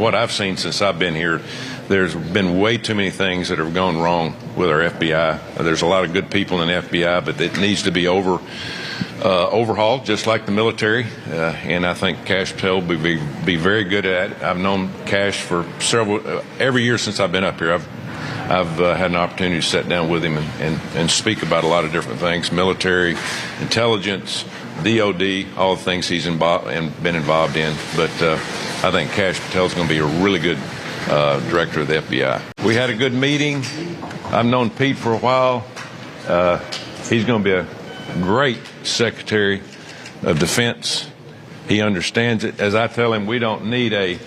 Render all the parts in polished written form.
What I've seen since I've been here, there's been way too many things that have gone wrong with our FBI. There's a lot of good people in the FBI, but it needs to be overhauled, just like the military. And I think Kash Patel will be very good at it. I've known Kash for every year since I've been up here. I've had an opportunity to sit down with him and speak about a lot of different things: military, intelligence, DOD, all the things he's been involved in. But I think Kash Patel is going to be a really good director of the FBI. We had a good meeting. I've known Pete for a while. He's going to be a great Secretary of Defense. He understands it. As I tell him, we don't need a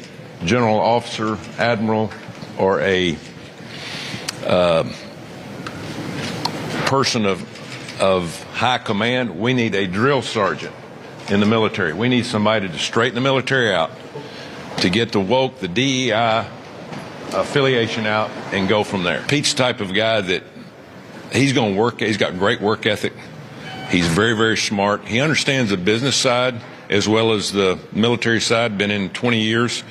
general officer, admiral, or a person of high command. We need a drill sergeant in the military. We need somebody to straighten the military out, to get the woke, the DEI affiliation out, and go from there. Pete's the type of guy that he's going to work. He's got great work ethic. He's very, very smart. He understands the business side as well as the military side. Been in 20 years.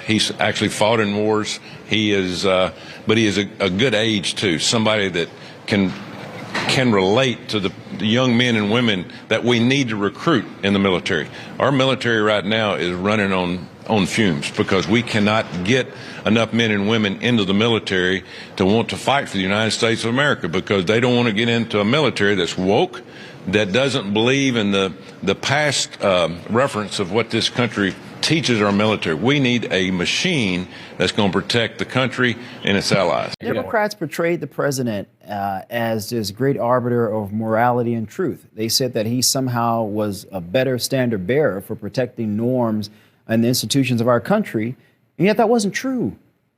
He's actually fought in wars. But he is a good age too. Somebody that can relate to the young men and women that we need to recruit in the military. Our military right now is running on fumes because we cannot get enough men and women into the military to want to fight for the United States of America, because they don't want to get into a military that's woke, that doesn't believe in the past reference of what this country teaches our military. We need a machine that's going to protect the country and its allies. Democrats portrayed the president as this great arbiter of morality and truth. They said that he somehow was a better standard bearer for protecting norms and the institutions of our country, and yet that wasn't true.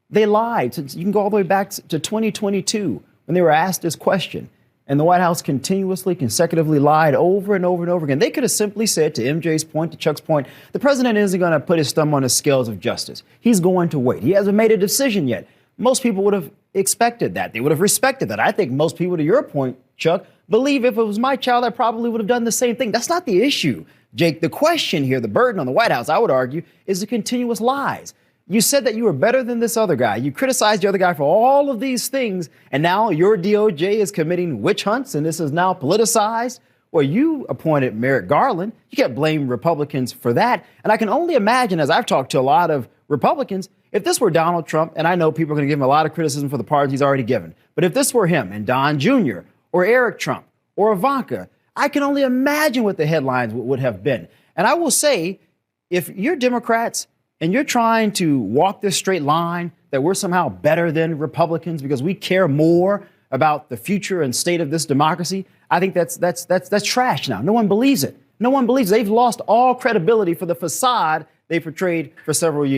They lied. You can go all the way back to 2022 when they were asked this question, and the White House continuously, consecutively lied over and over and over again. They could have simply said, to MJ's point, to Chuck's point, the president isn't going to put his thumb on the scales of justice. He's going to wait. He hasn't made a decision yet. Most people would have expected that. They would have respected that. I think most people, to your point, Chuck, believe if it was my child, I probably would have done the same thing. That's not the issue, Jake. The question here, the burden on the White House, I would argue, is the continuous lies. You said that you were better than this other guy. You criticized the other guy for all of these things, and now your DOJ is committing witch hunts, and this is now politicized. Well, you appointed Merrick Garland. You can't blame Republicans for that. And I can only imagine, as I've talked to a lot of Republicans, if this were Donald Trump, and I know people are going to give him a lot of criticism for the pardons he's already given, but if this were him and Don Jr. or Eric Trump or Ivanka, I can only imagine what the headlines would have been. And I will say, if you're Democrats and you're trying to walk this straight line that we're somehow better than Republicans because we care more about the future and state of this democracy, I think that's trash now. No one believes it. No one believes it. They've lost all credibility for the facade they portrayed for several years.